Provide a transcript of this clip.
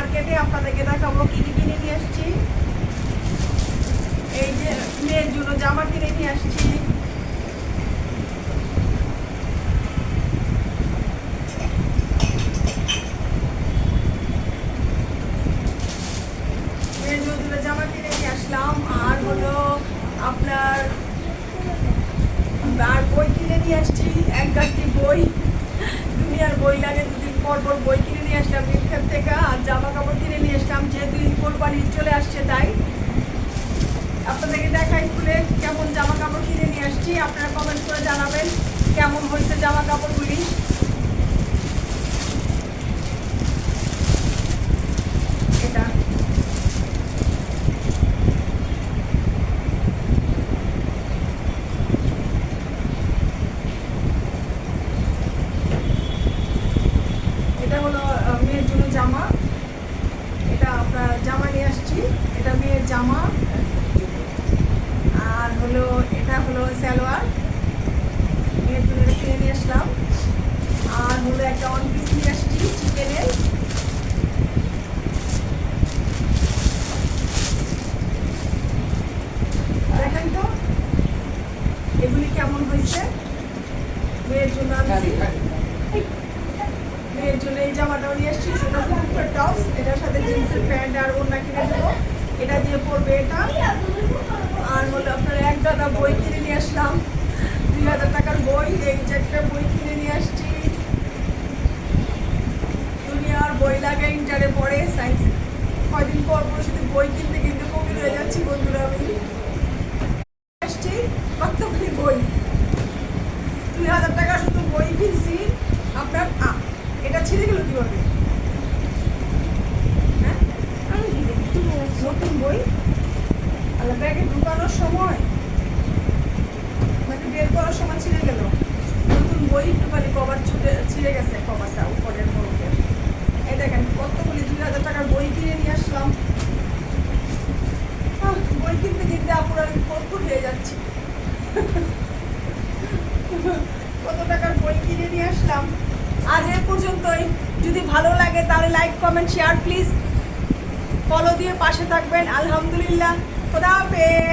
মার্কেটে, আপনাদেরকে দেখাবো কি কি কিনে নিয়ে আসছি। এই যে মেয়ের জন্য জামা কিনে নিয়ে আসছি। মেয়ের জন্য দুটো জামা কিনে নিয়ে আসলাম। আর হলো আপনার আর বই কিনে নিয়ে আসছি, এক গাছটি বই। দুনিয়ার বই লাগে, দুদিন পর পর বই কিনে নিয়ে আসলাম মিলখান থেকে। আর জামা কাপড় কিনে নিয়ে আসলাম, যেহেতু কোরবানি চলে আসছে তাই। আপনাদেরকে দেখাই খুলে কেমন জামা কাপড় কিনে নিয়ে আসছি। আপনারা কমেন্ট করে জানাবেন কেমন হয়েছে জামা কাপড়গুলি। এটা এটা হলো মেয়ের জন্য জামা। এটা আপনার জামা নিয়ে আসছি, এটা মেয়ের জামা। আর হলো এটা হলো সালোয়ার, মেয়ের জন্য এটা কিনে নিয়ে আসলাম। আর হলো একটা ওয়ান পিস নিয়ে আসছি চিকেনের। দেখেন তো এগুলি কেমন হয়েছে মেয়ের জন্য। মেয়ের জন্য এই জামাটাও নিয়ে আসছি, সেটা সুপার টপস, এটার সাথে জিন্সের প্যান্ট আর ওড়না কিনে দেবো, এটা দিয়ে পরবে এটা। আর হলো আপনার এক গাদা বই কিনে নিয়ে আসলাম, 2000 টাকার বই। এই যে একটা বই কিনে নিয়ে আসছি, দুনিয়ার বই লাগে, ইন্টারে পড়ে সায়েন্স। কয়দিন পর পর শুধু বই কিনতে কিনতে কবির হয়ে যাচ্ছি বন্ধুরা। আমি আসছি কতগুলি বই, 2000 টাকা শুধু বই কিনছি। আপনার এটা ছিঁড়ে গেল কিভাবে? হ্যাঁ, নতুন বই আল্লাহ ব্যাগে ঢুকানোর সময় মানে বের করার সময় ছিঁড়ে গেল। নতুন বই একটুখানি কভার ছিঁড়ে গেছে, কভারটা উপরের মোড়কে। এই দেখেন কতগুলি 2000 টাকার বই কিনে নিয়ে আসলাম। বই কিনতে কিনতে আপুরা আমি কতক্ষণ হয়ে যাচ্ছি। কত টাকার বই কিনে নিয়ে আসলাম। আজ এ পর্যন্তই। যদি ভালো লাগে তাহলে like comment share please, follow দিয়ে পাশে থাকবেন। আলহামদুলিল্লাহ, খোদা হাফেজ।